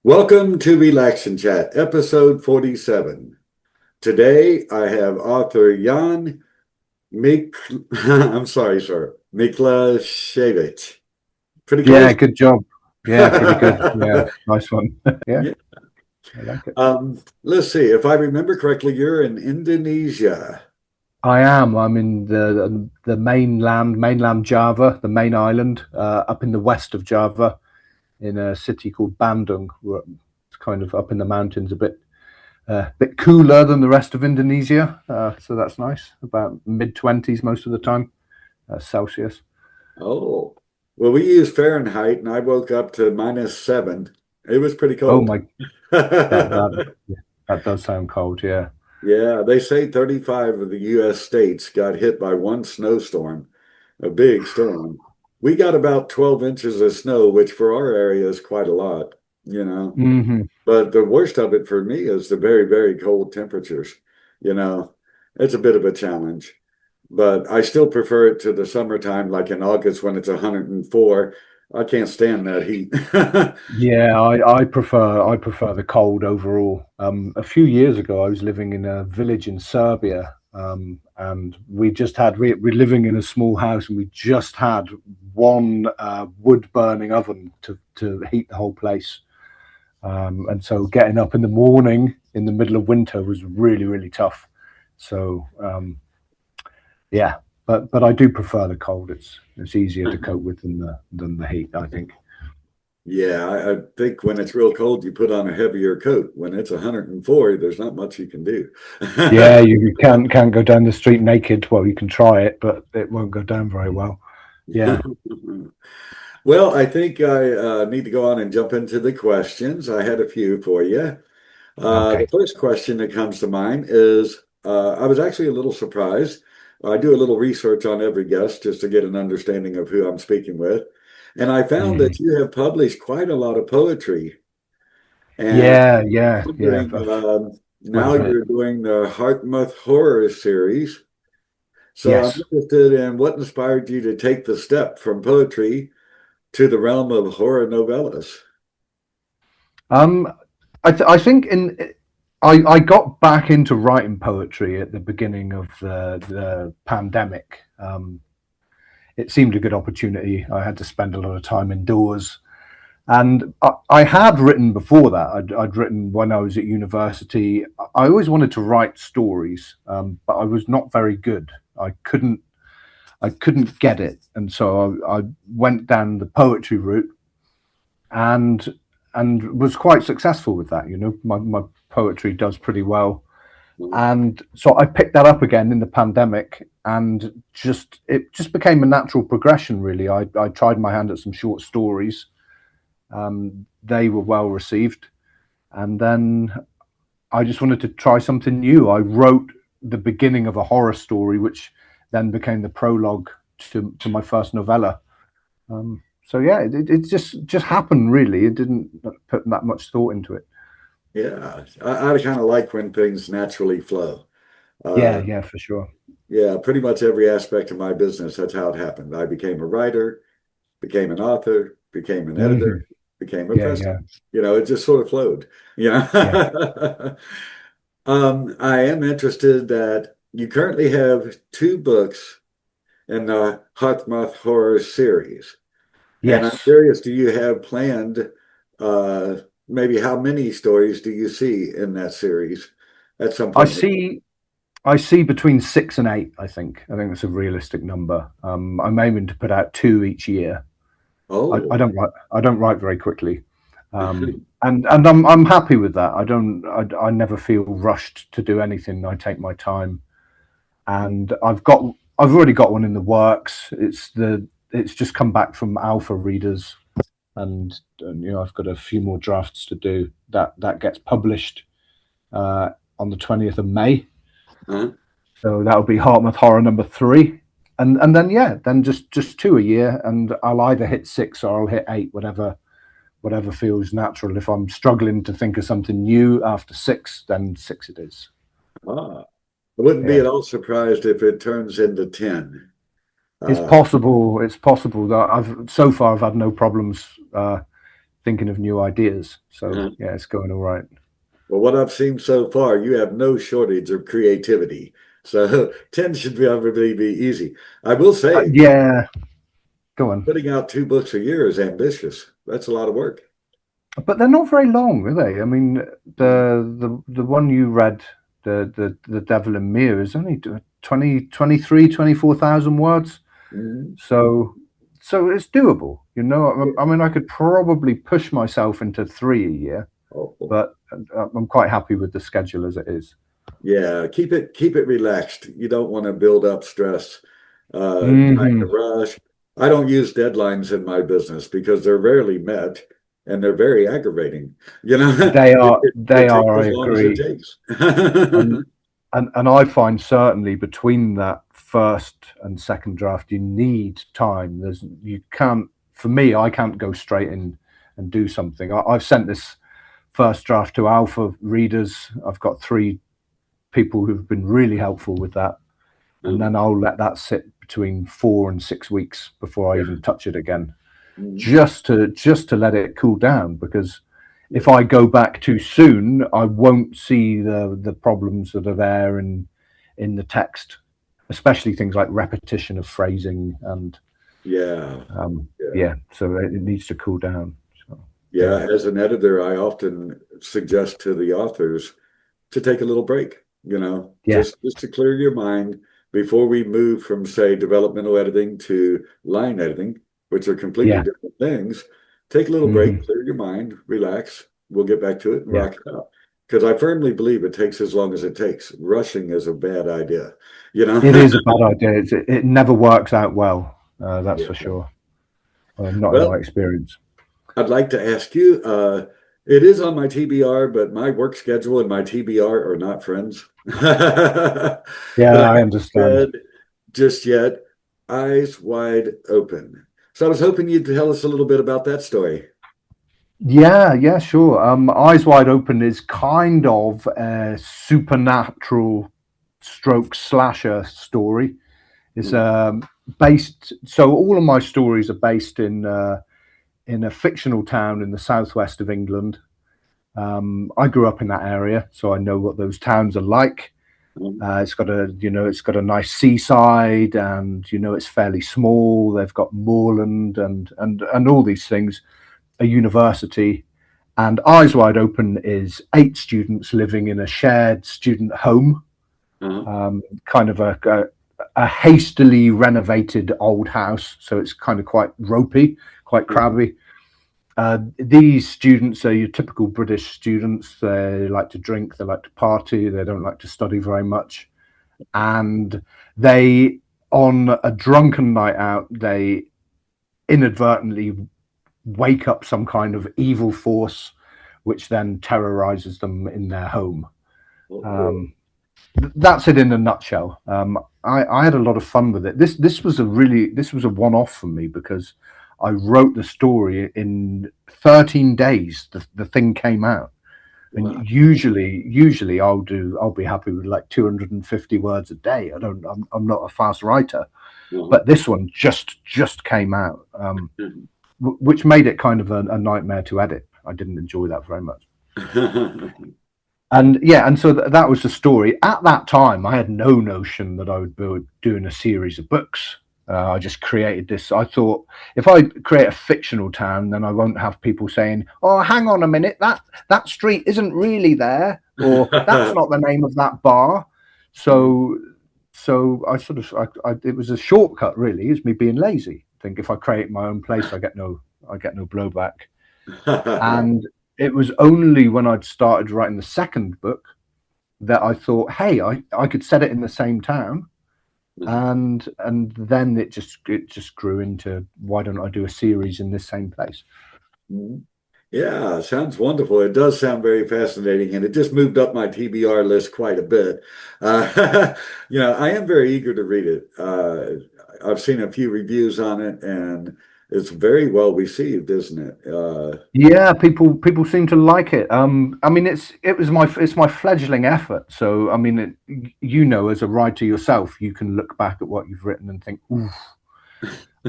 Welcome to Relax and Chat, episode 47. Today I have author Jan I'm sorry, sir, Miklaszewicz. Pretty Yeah, close? good job. Yeah, pretty good. Yeah, nice one. Yeah, Yeah. I like it. Let's see. If I remember correctly, you're in Indonesia. I am. I'm in the mainland Java, the main island, up in the west of Java, in a city called Bandung. It's kind of up in the mountains, a bit cooler than the rest of Indonesia. So that's nice. About mid-20s most of the time, Celsius. Oh, well, we use Fahrenheit, and I woke up to -7. It was pretty Oh cold. my, yeah, that does sound cold. Yeah. Yeah, they say 35 of the US states got hit by one snowstorm, a big storm. We got about 12 inches of snow, which for our area is quite a lot, you know. Hmm. But the worst of it for me is the very, very cold temperatures. You know, it's a bit of a challenge, but I still prefer it to the summertime, like in August when it's 104. I can't stand that heat. Yeah, I prefer the cold overall. A few years ago, I was living in a village in Serbia, and we're living in a small house, and we just had one wood burning oven to heat the whole place. And so getting up in the morning in the middle of winter was really, really tough. So yeah, but I do prefer the cold. It's easier to cope with than the heat, I think. Yeah, I think when it's real cold, you put on a heavier coat. When it's 104, there's not much you can do. Yeah, you can't go down the street naked. Well, you can try it, but it won't go down very well. Yeah. Well, I think I need to go on and jump into the questions. I had a few for you. The Okay. first question that comes to mind is I was actually a little surprised. I do a little research on every guest just to get an understanding of who I'm speaking with. And I found Mhm. that you have published quite a lot of poetry. And Yeah, yeah, yeah. wondering, Quite a now bit. you're doing the Heartmuth Horror series. So I'm Yes. interested in what inspired you to take the step from poetry to the realm of horror novellas. Um, I think I got back into writing poetry at the beginning of the pandemic. It seemed a good opportunity. I had to spend a lot of time indoors. And I had written before that. I'd written when I was at university. I always wanted to write stories, but I was not very good. I couldn't get it, and so I went down the poetry route, and was quite successful with that. My poetry does pretty well, and so I picked that up again in the pandemic, and it just became a natural progression. Really, I tried my hand at some short stories. They were well received, and then I just wanted to try something new. I wrote the beginning of a horror story, which then became the prologue to my first novella. So yeah, it just happened really. It didn't put that much thought into it. Yeah, I kind of like when things naturally flow. Yeah, Uh, yeah, for sure. yeah, pretty much every aspect of my business, that's how it happened. I became a writer, became an author, became an editor, Hmm. became a Yeah, president. yeah, It just sort of flowed. yeah. I am interested that you currently have two books in the Heartmuth Horror series. And I'm Yes, curious, do you have planned uh, maybe how many stories do you see in that series at some I point? see. I see between 6 and 8. I think that's a realistic number. I'm aiming to put out two each year. I Oh, don't write. I don't write very quickly, and I'm happy with that. I never feel rushed to do anything. I take my time, and I've already got one in the works. It's just come back from alpha readers, and I've got a few more drafts to do. That gets published on the 20th of May. huh? So that'll be Heartmouth Horror number 3. And then yeah, then just two a year, and I'll either hit 6 or I'll hit 8, whatever feels natural. If I'm struggling to think of something new after 6, then 6 it is. Ah, I wouldn't be Yeah. at all surprised if it turns into 10. It's Uh, possible. It's possible that I've so far I've had no problems thinking of new ideas. So Uh-huh. yeah, it's going all right. Well, what I've seen so far, you have no shortage of creativity. So 10 should probably be easy. I will say, Yeah, go on. putting out 2 books a year is ambitious. That's a lot of work. But they're not very long, are they? I mean, Mhm. the one you read, the Devil in Me, is only 24,000 words. Mhm. So it's doable. You know, I mean, I could probably push myself into 3 a year, Oh, but I'm quite happy with the schedule as it is. yeah, keep it relaxed. You don't want to build up stress, trying to Hmm. rush. I don't use deadlines in my business because they're rarely met and they're very aggravating. You know, They it, are, it, they it takes are. I as long as it agree. takes. And and I find certainly between that first and second draft, you need time. You can't. For me, I can't go straight in and do something. I've sent this first draft to alpha readers. I've got 3 people who've been really helpful with that, and then I'll let that sit between 4 and 6 weeks before I Yeah. even touch it again, Mhm. just to let it cool down. Because if Yeah. I go back too soon, I won't see the problems that are there in the text, especially things like repetition of phrasing and Yeah. Yeah. yeah. So it needs to cool down. So, Yeah. yeah, As an editor, I often suggest to the authors to take a little break, yeah, just to clear your mind before we move from, say, developmental editing to line editing, which are completely yeah, different things. Take a little break, hmm, clear your mind, relax. We'll get back to it and yeah. rock it out. Because I firmly believe it takes as long as it takes. Rushing is a bad idea, you know? It is a bad idea. It never works out well. That's for Yeah. sure. Not in my Well, experience. I'd like to ask you, it is on my TBR, but my work schedule and my TBR are not friends. Yeah, And I I haven't understand. read just yet, Eyes Wide Open. So I was hoping you'd tell us a little bit about that story. Yeah, yeah, sure. Eyes Wide Open is kind of a supernatural stroke slasher story. It's Mm, based. So all of my stories are based in a fictional town in the southwest of England. I grew up in that area, so I know what those towns are like. mm, It's got a nice seaside, and it's fairly small. They've got moorland and all these things. A university, and Eyes Wide Open is 8 students living in a shared student home, uh-huh, kind of a hastily renovated old house, so it's kind of quite ropey, quite uh-huh, crabby. These students are your typical British students. They like to drink, they like to party, they don't like to study very much. And they, on a drunken night out, they inadvertently wake up some kind of evil force, which then terrorizes them in their home. uh-oh, Um, that's it in a nutshell. I had a lot of fun with it. This was a one-off for me because I wrote the story in 13 days. The thing came out, and wow. usually I'll be happy with like 250 words a day. I'm not a fast writer, Uh-huh. but this one just came out, which made it kind of a nightmare to edit. I didn't enjoy that very much. And yeah, and so that was the story. At that time, I had no notion that I would be doing a series of books. I just created this. I thought if I create a fictional town, then I won't have people saying, "Oh, hang on a minute, that street isn't really there," or "That's not the name of that bar." So, so it was a shortcut, really. It's me being lazy. I think if I create my own place, I get no blowback. And it was only when I'd started writing the second book that I thought, hey, I could set it in the same town, and then it just grew into, why don't I do a series in this same place? Yeah, sounds wonderful. It does sound very fascinating, and it just moved up my TBR list quite a bit. I am very eager to read it. I've seen a few reviews on it, and it's very well received, isn't it? Yeah, people seem to like it. I mean, it's my fledgling effort. So I mean, as a writer yourself, you can look back at what you've written and think, ooh,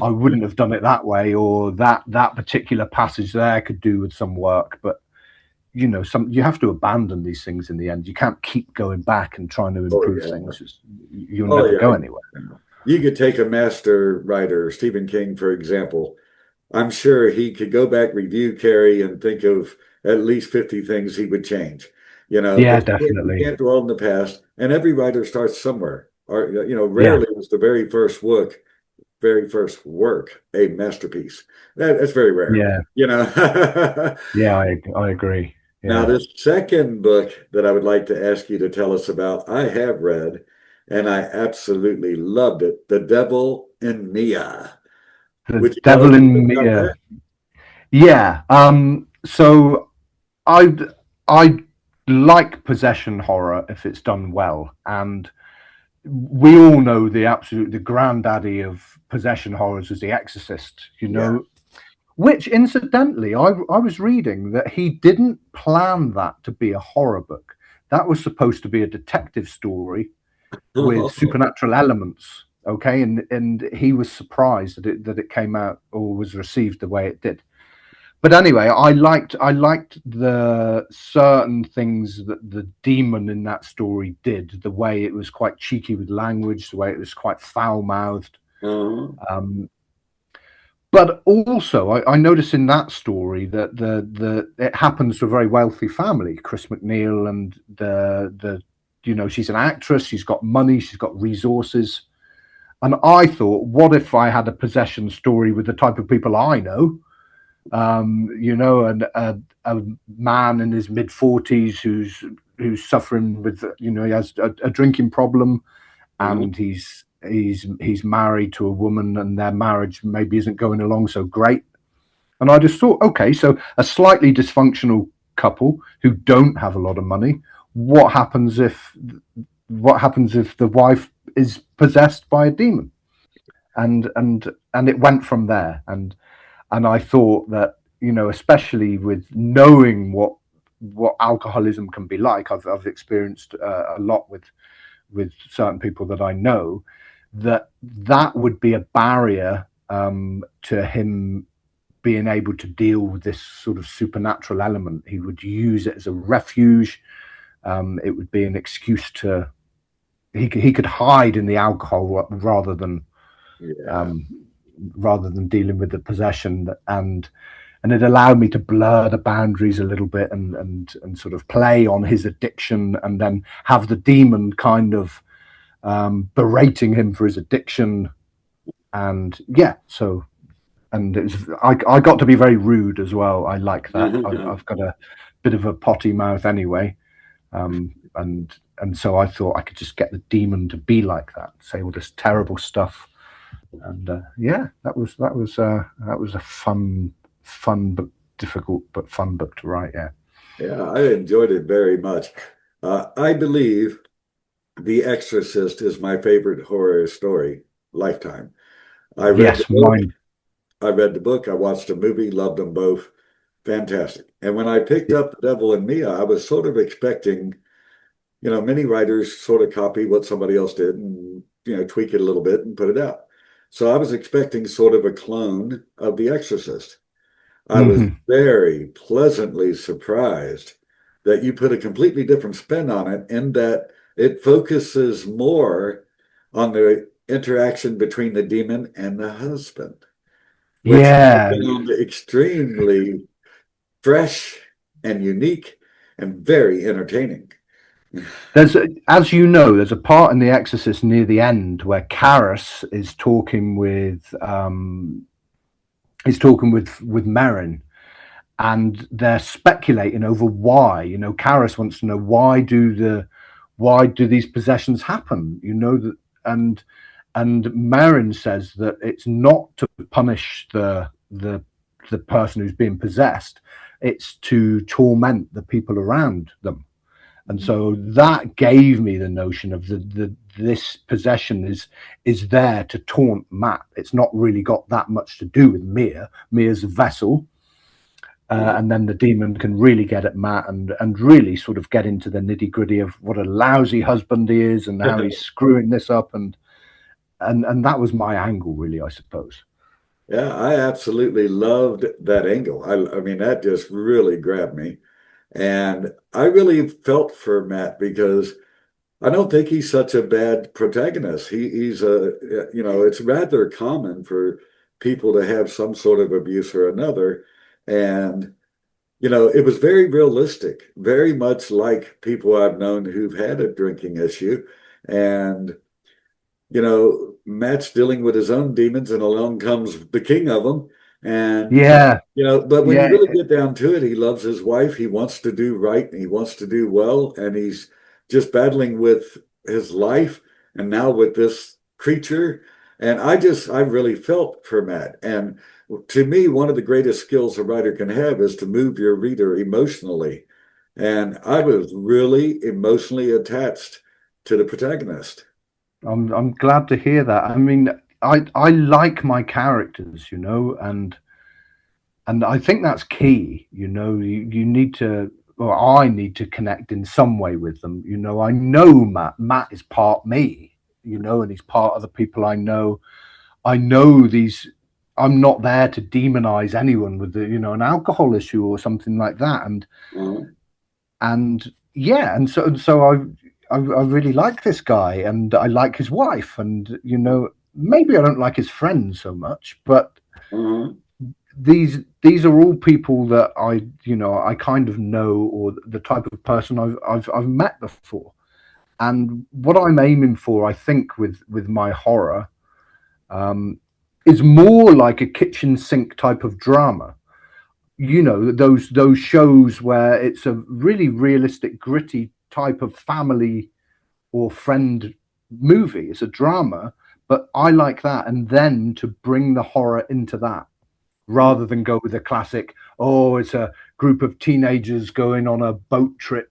I wouldn't have done it that way, or that particular passage there could do with some work. But you know, you have to abandon these things in the end. You can't keep going back and trying to Oh improve yeah. things. You'll Oh never go yeah. anywhere. You could take a master writer, Stephen King, for example. I'm sure he could go back, review Carrie, and think of at least 50 things he would change. You know, Yeah, but you definitely. can't dwell in the past. And every writer starts somewhere. Or, you know, Yeah, rarely is the very first work a masterpiece. That's very rare, yeah, you know. yeah. I agree. Now, Yeah, this second book that I would like to ask you to tell us about, I have read and I absolutely loved it. The Devil in Mia. The Would you tell us Devil a in bit about Me. that? Yeah. So I I like possession horror if it's done well, and we all know the granddaddy of possession horrors is The Exorcist. You Yeah. know, which incidentally, I was reading that he didn't plan that to be a horror book. That was supposed to be a detective story with supernatural elements. Okay, and he was surprised that it came out or was received the way it did. But anyway, I liked the certain things that the demon in that story did. The way it was quite cheeky with language, the way it was quite foul mouthed. Uh-huh. Um, but also, I noticed in that story that the it happens to a very wealthy family. Chris McNeil and the you know, she's an actress. She's got money. She's got resources. And I thought, what if I had a possession story with the type of people I know? You know, a man in his mid 40s who's suffering with, you know, he has a drinking problem, Uh-huh. and he's married to a woman, and their marriage maybe isn't going along so great. And I just thought, okay, so a slightly dysfunctional couple who don't have a lot of money. What happens if the wife is possessed by a demon? And it went from there. And I thought that, you know, especially with knowing what alcoholism can be like, I've experienced a lot with certain people that I know, that would be a barrier to him being able to deal with this sort of supernatural element. He would use it as a refuge. It would be an excuse to he could hide in the alcohol Yeah. um, rather than dealing with the possession, and it allowed me to blur the boundaries a little bit and sort of play on his addiction, and then have the demon kind of berating him for his addiction. And yeah, so, and it was, I got to be very rude as well. I like that. I've got a bit of a potty mouth anyway, and so I thought I could just get the demon to be like that, say all this terrible stuff. And yeah, that was a fun but difficult but fun book to write. Yeah. Yeah, I enjoyed it very much. I believe The Exorcist is my favorite horror story, lifetime. I read the Yes, book, mine. I watched the movie, loved them both. Fantastic. And when I picked up The Devil in Mia, I was sort of expecting, you know, many writers sort of copy what somebody else did and, you know, tweak it a little bit and put it out. So I was expecting sort of a clone of The Exorcist. I was Hmm. very pleasantly surprised that you put a completely different spin on it, in that it focuses more on the interaction between the demon and the husband, which I Yeah, found extremely fresh and unique and very entertaining. as you know, there's a part in The Exorcist near the end where Karras is talking with Merrin, and they're speculating over why. You know, Karras wants to know why do these possessions happen? You know that, and Merrin says that it's not to punish the person who's being possessed; it's to torment the people around them. And so that gave me the notion of this possession is there to taunt Matt. It's not really got that much to do with Mia. Mia's a vessel, and then the demon can really get at Matt and really sort of get into the nitty gritty of what a lousy husband he is and how he's screwing this up, and that was my angle, really, I suppose. Yeah, I absolutely loved that angle. I mean, that just really grabbed me. And I really felt for Matt because I don't think he's such a bad protagonist. He's it's rather common for people to have some sort of abuse or another. And, it was very realistic, very much like people I've known who've had a drinking issue. And Matt's dealing with his own demons, and along comes the king of them. And, Yeah, but when you yeah. really get down to it, he loves his wife. He wants to do right and he wants to do well. And he's just battling with his life and now with this creature. And I really felt for Matt. And to me, one of the greatest skills a writer can have is to move your reader emotionally. And I was really emotionally attached to the protagonist. I'm glad to hear that. I mean, I like my characters, and I think that's key. You need to, or I need to connect in some way with them. I know Matt. Matt is part me, and he's part of the people I know. I know these. I'm not there to demonize anyone with an alcohol issue or something like that. Uh, And yeah, and so I really like this guy, and I like his wife, and maybe I don't like his friends so much, but uh, these are all people that I kind of know, or the type of person I've met before. And what I'm aiming for, I think, with my horror, um, is more like a kitchen sink type of drama. Those shows where it's a really realistic, gritty type of family or friend movie. It's a drama, but I like that. And then to bring the horror into that uh, rather than go with the classic, oh, it's a group of teenagers going on a boat trip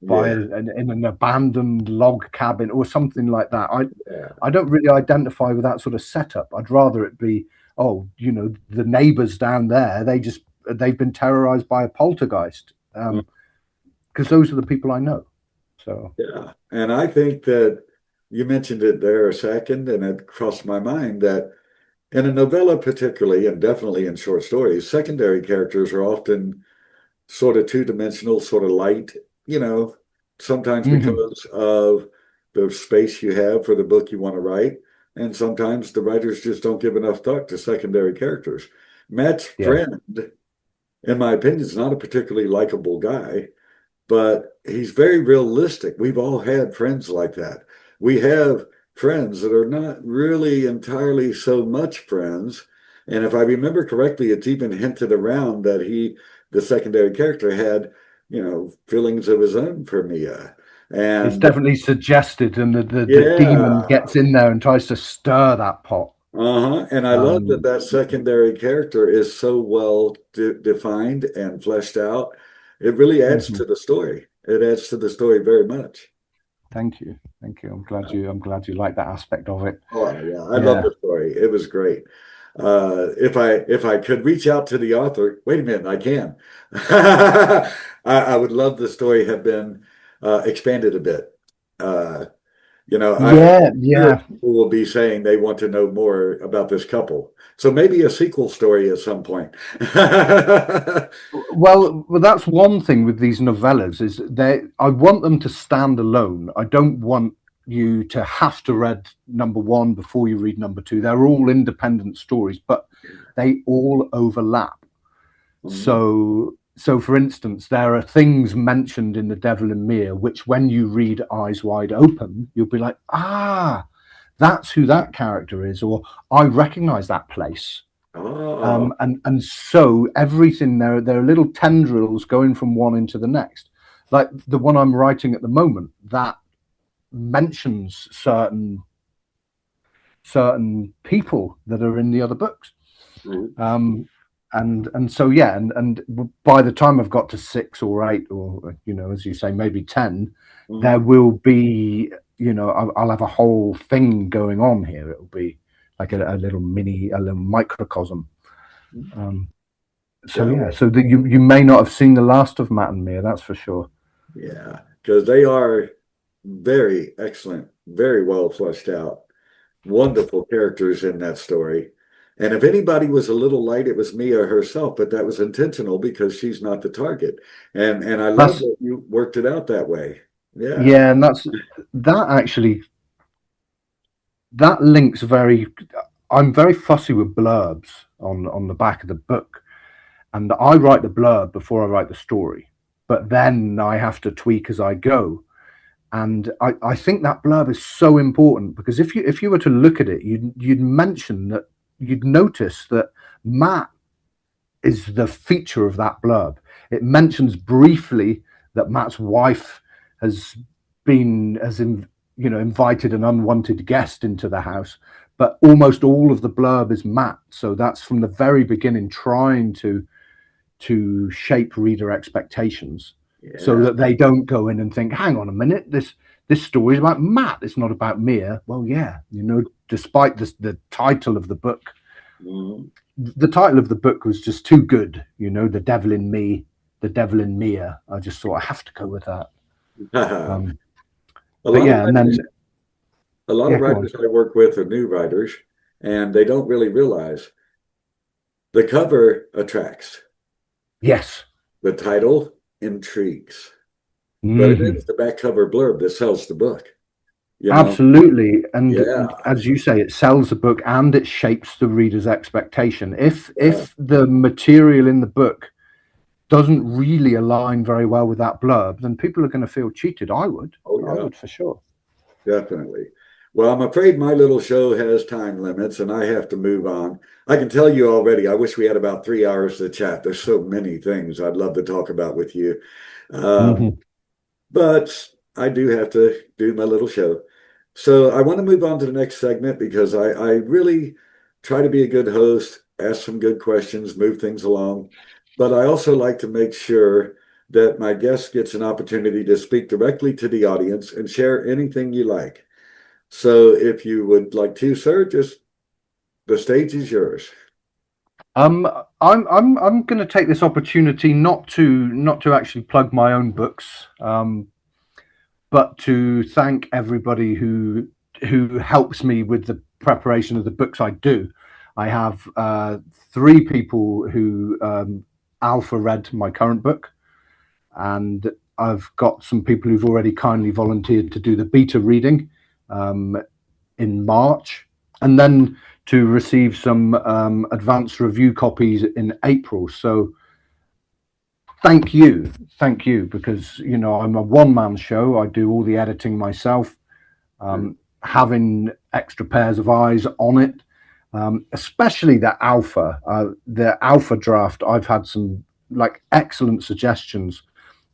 yeah, in an abandoned log cabin or something like that. yeah. I don't really identify with that sort of setup. I'd rather it be, oh, the neighbors down there, they've been terrorized by a poltergeist. Because those are the people I know. So Yeah. And I think that you mentioned it there a second, and it crossed my mind that in a novella, particularly, and definitely in short stories, secondary characters are often sort of two-dimensional, sort of light, you know, sometimes mhm. because of the space you have for the book you want to write. And sometimes the writers just don't give enough thought to secondary characters. Matt's Yeah. friend, in my opinion, is not a particularly likable guy, but he's very realistic. We've all had friends like that. We have friends that are not really entirely so much friends. And if I remember correctly, it's even hinted around that the secondary character, had, feelings of his own for Mia. It's And definitely suggested, and the demon yeah, gets in there and tries to stir that pot. uh-huh. And I love that Um, that secondary character is so well defined and fleshed out. It really adds mhm. to the story. It adds to the story very much. Thank you, thank you. I'm glad you like that aspect of it. Oh yeah, I love Yeah. the story. It was great. If I could reach out to the author, wait a minute, I can. I would love the story have been expanded a bit. Uh, I'm Yeah, sure yeah. people will be saying they want to know more about this couple. So maybe a sequel story at some point. Well, that's one thing with these novellas is I want them to stand alone. I don't want you to have to read number one before you read number two. They're all independent stories, but they all overlap. Mhm. So for instance, there are things mentioned in The Devil in Mir, which when you read Eyes Wide Open, you'll be like, ah, that's who that character is, or I recognize that place. Oh, And so everything there are little tendrils going from one into the next. Like the one I'm writing at the moment, that mentions certain people that are in the other books. mhm. Um, and so yeah, and by the time I've got to six or eight, or as you say, maybe 10, there Mhm. will be, I'll have a whole thing going on here. It'll be like a little microcosm. Um, so Yeah, yeah, so that you may not have seen the last of Matt and Mia, that's for sure. yeah, because they are very excellent, very well fleshed out, wonderful characters in that story. And if anybody was a little light, it was me or herself, but that was intentional because she's not the target. And I love That's that you worked it out that way. Yeah. yeah, and that actually that links very. I'm very fussy with blurbs on the back of the book, and I write the blurb before I write the story, but then I have to tweak as I go. And I think that blurb is so important because if you were to look at it, you'd mention that you'd notice that Matt is the feature of that blurb. It mentions briefly that Matt's wife has invited an unwanted guest into the house, but almost all of the blurb is Matt. So that's from the very beginning trying to shape reader expectations, so Yeah. that they don't go in and think, hang on a minute, this story is about Matt, it's not about Mia. Well, yeah, despite the title of the book, the title of the book was just too good, the devil in me, the devil in Mia. I just thought I have to go with that. A But lot of yeah, and then writers, a lot of yeah, go on. writers I work with are new writers, and they don't really realize the cover attracts, Yes. the title intrigues, but it Hmm. is the back cover blurb that sells the book. You know, Absolutely, yeah, and as you say, it sells the book and it shapes the reader's expectation. If yeah. the material in the book doesn't really align very well with that blurb, then people are going to feel cheated. I Oh, yeah, would for sure. definitely. Well, I'm afraid my little show has time limits and I have to move on. I can tell you already, I wish we had about 3 hours to chat. There's so many things I'd love to talk about with you. Um, Hmm. but I do have to do my little show. So I want to move on to the next segment because I really try to be a good host, ask some good questions, move things along. But I also like to make sure that my guest gets an opportunity to speak directly to the audience and share anything you like. So if you would like to, sir, just the stage is yours. Um, I'm going to take this opportunity not to actually plug my own books, but to thank everybody who helps me with the preparation of the books I do. I have three people who alpha read my current book, and I've got some people who've already kindly volunteered to do the beta reading in March, and then to receive some advanced review copies in April. So thank you, because I'm a one-man show. I do all the editing myself. Having extra pairs of eyes on it, especially the alpha draft. I've had some excellent suggestions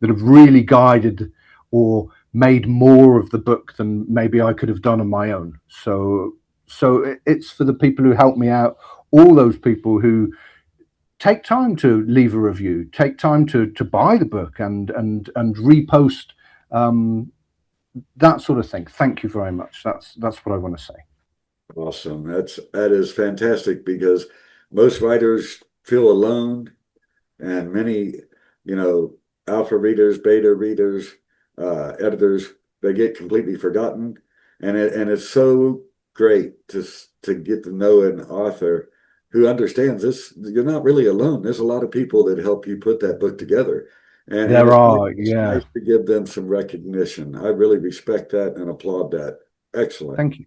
that have really guided or made more of the book than maybe I could have done on my own. So it's for the people who help me out, all those people who take time to leave a review, take time to buy the book and repost, that sort of thing. Thank you very much. That's what I want to say. Awesome. That is fantastic because most writers feel alone and many, you know, alpha readers, beta readers, editors, they get completely forgotten. And it's so great to get to know an author who understands this. You're not really alone. There's a lot of people that help you put that book together. And There are, yeah. nice to give them some recognition. I really respect that and applaud that. Excellent. Thank you.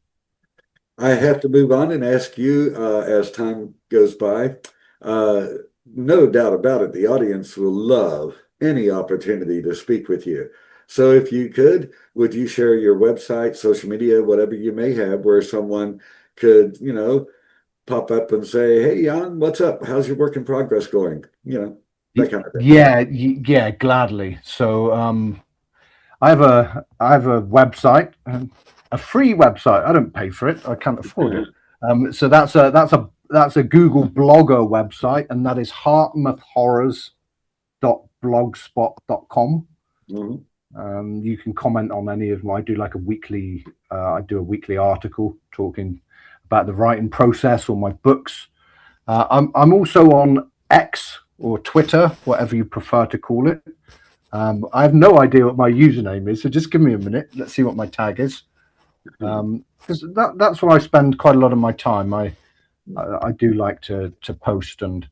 I have to move on and ask you as time goes by. Uh, no doubt about it, the audience will love any opportunity to speak with you. So if you could, would you share your website, social media, whatever you may have, where someone could, pop up and say, "Hey, Jan, what's up? How's your work in progress going?" That kind of thing. Yeah, gladly. So I have a website, a free website. I don't pay for it. I can't afford it. So that's a Google Blogger website, and that is heartmathhorrors.blogspot.com. You can comment on any of my. I do a weekly article talking about the writing process or my books. I'm also on X or Twitter, whatever you prefer to call it. I have no idea what my username is, so just give me a minute. Let's see what my tag is. Because that's where I spend quite a lot of my time. I do like to post and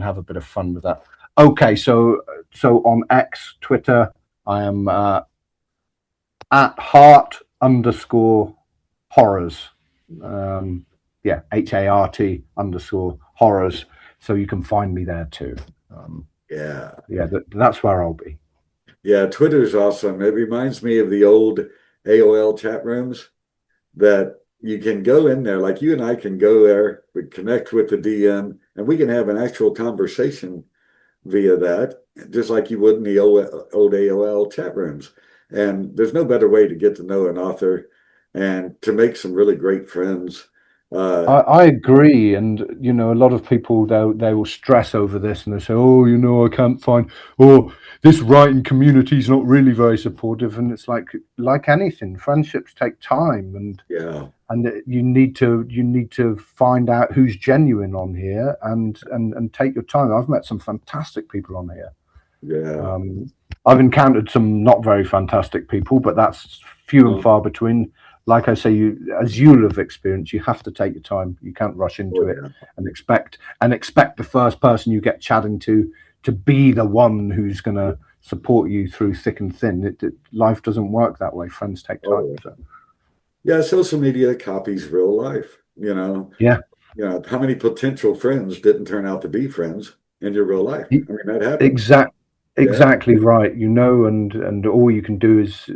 have a bit of fun with that. Okay, so on X, Twitter, I am at heart_horrors. Yeah, HART_horrors. So you can find me there too. Yeah. Yeah, that's where I'll be. Yeah, Twitter's awesome. It reminds me of the old AOL chat rooms that you can go in there, like you and I can go there, we connect with the DM, and we can have an actual conversation via that, just like you would in the old AOL chat rooms. And there's no better way to get to know an author and to make some really great friends. I agree, and you know, a lot of people they will stress over this, and they say, "Oh, you know, I can't find, oh, this writing community is not really very supportive." And it's like anything, friendships take time, Yeah. and you need to find out who's genuine on here, and take your time. I've met some fantastic people on here. Yeah. I've encountered some not very fantastic people, but that's few and far between. Like I say, as you'll have experienced, you have to take your time. You can't rush into it and expect the first person you get chatting to be the one who's going to support you through thick and thin. Life doesn't work that way. Friends take time. So. Yeah, social media copies real life. Yeah. How many potential friends didn't turn out to be friends in your real life? I mean, that happens. Exactly right. You know, and all you can do is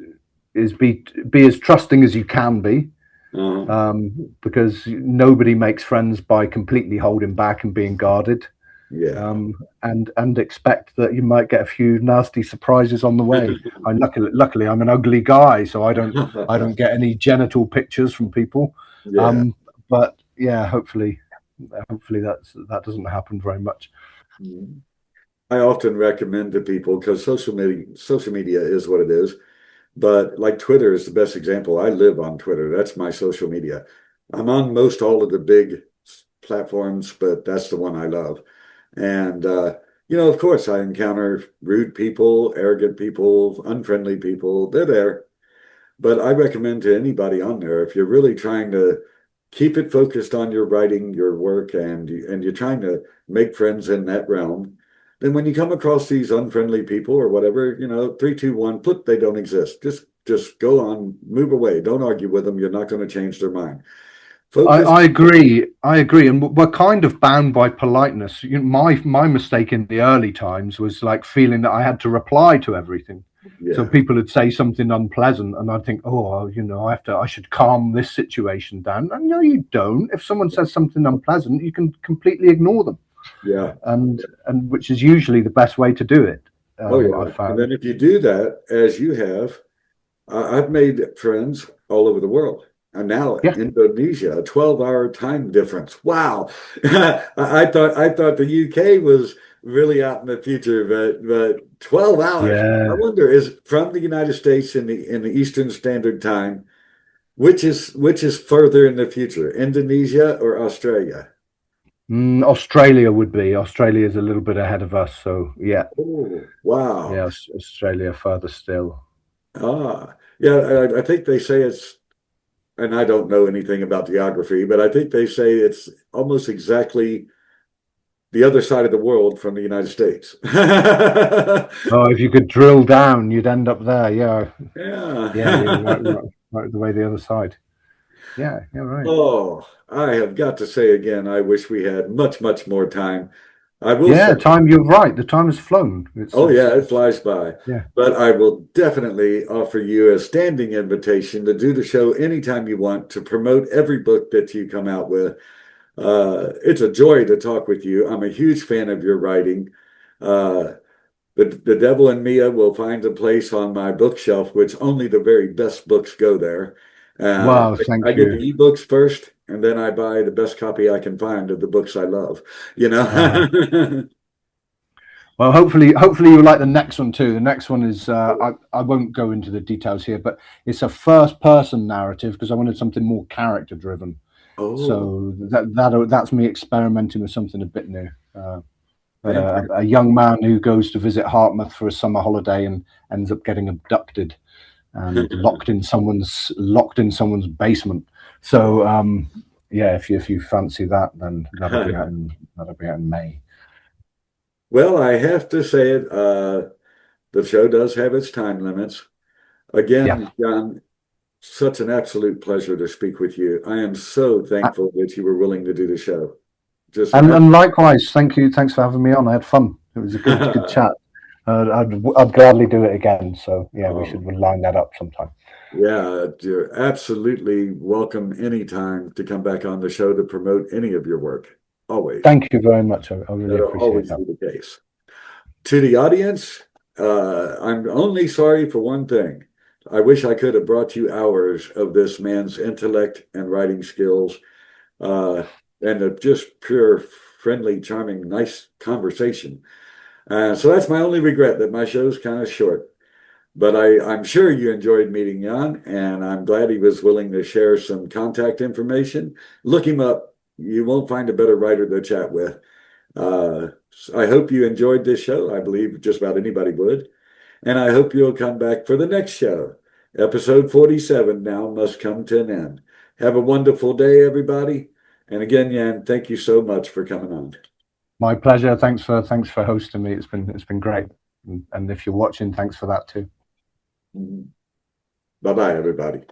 be as trusting as you can be, because nobody makes friends by completely holding back and being guarded. Yeah. And expect that you might get a few nasty surprises on the way. Luckily, I'm an ugly guy, so I don't get any genital pictures from people. Yeah. But yeah, hopefully that doesn't happen very much. I often recommend to people, because social media is what it is. But like Twitter is the best example. I live on Twitter. That's my social media. I'm on most all of the big platforms, but that's the one I love. And, of course, I encounter rude people, arrogant people, unfriendly people. They're there. But I recommend to anybody on there, if you're really trying to keep it focused on your writing, your work, and you're trying to make friends in that realm, then when you come across these unfriendly people or whatever, 3, 2, 1, put they don't exist. Just go on, move away. Don't argue with them. You're not going to change their mind. I agree, and we're kind of bound by politeness. My mistake in the early times was like feeling that I had to reply to everything. Yeah. So people would say something unpleasant, and I'd think, oh, I should calm this situation down. And no, you don't. If someone says something unpleasant, you can completely ignore them. Yeah, and which is usually the best way to do it. I found. And then if you do that, as you have, I've made friends all over the world. And now Indonesia, a 12-hour time difference. Wow. I thought the UK was really out in the future, but 12 hours. Yeah. I wonder, is from the United States in the Eastern Standard Time, which is further in the future, Indonesia or Australia? Australia would be. Australia is a little bit ahead of us, so yeah. Oh, wow. Yeah, Australia further still. Yeah, I think they say it's, and I don't know anything about geography, but I think they say it's almost exactly the other side of the world from the United States. If you could drill down, you'd end up there. Yeah. Yeah. Right the way the other side. Yeah, right. Oh, I have got to say again, I wish we had much, much more time. I will say, time, you're right. The time has flown. It flies by. Yeah. But I will definitely offer you a standing invitation to do the show anytime you want, to promote every book that you come out with. It's a joy to talk with you. I'm a huge fan of your writing. The Devil and Mia will find a place on my bookshelf, which only the very best books go there. Wow, thank you. I get the ebooks first, and then I buy the best copy I can find of the books I love. Well, hopefully you'll like the next one too. The next one is I won't go into the details here, but it's a first-person narrative because I wanted something more character-driven. Oh. So that's me experimenting with something a bit new. A young man who goes to visit Hartmouth for a summer holiday and ends up getting abducted and locked in someone's basement. So yeah, if you fancy that, then that'll be out in May. Well, I have to say it. The show does have its time limits. Again, Yeah. Jan, such an absolute pleasure to speak with you. I am so thankful that you were willing to do the show. Just And likewise, thank you. Thanks for having me on. I had fun. It was a good chat. I'd gladly do it again. So yeah, we should line that up sometime. Yeah, you're absolutely welcome anytime to come back on the show to promote any of your work. Always. Thank you very much. I really That'll appreciate always that. be the case. To the audience, I'm only sorry for one thing. I wish I could have brought you hours of this man's intellect and writing skills, and a just pure, friendly, charming, nice conversation. So that's my only regret, that my show's kind of short. But I'm sure you enjoyed meeting Jan, and I'm glad he was willing to share some contact information. Look him up. You won't find a better writer to chat with. I hope you enjoyed this show. I believe just about anybody would. And I hope you'll come back for the next show. Episode 47 now must come to an end. Have a wonderful day, everybody. And again, Jan, thank you so much for coming on. My pleasure. Thanks for hosting me. It's been great. And if you're watching, thanks for that too. Bye-bye, everybody.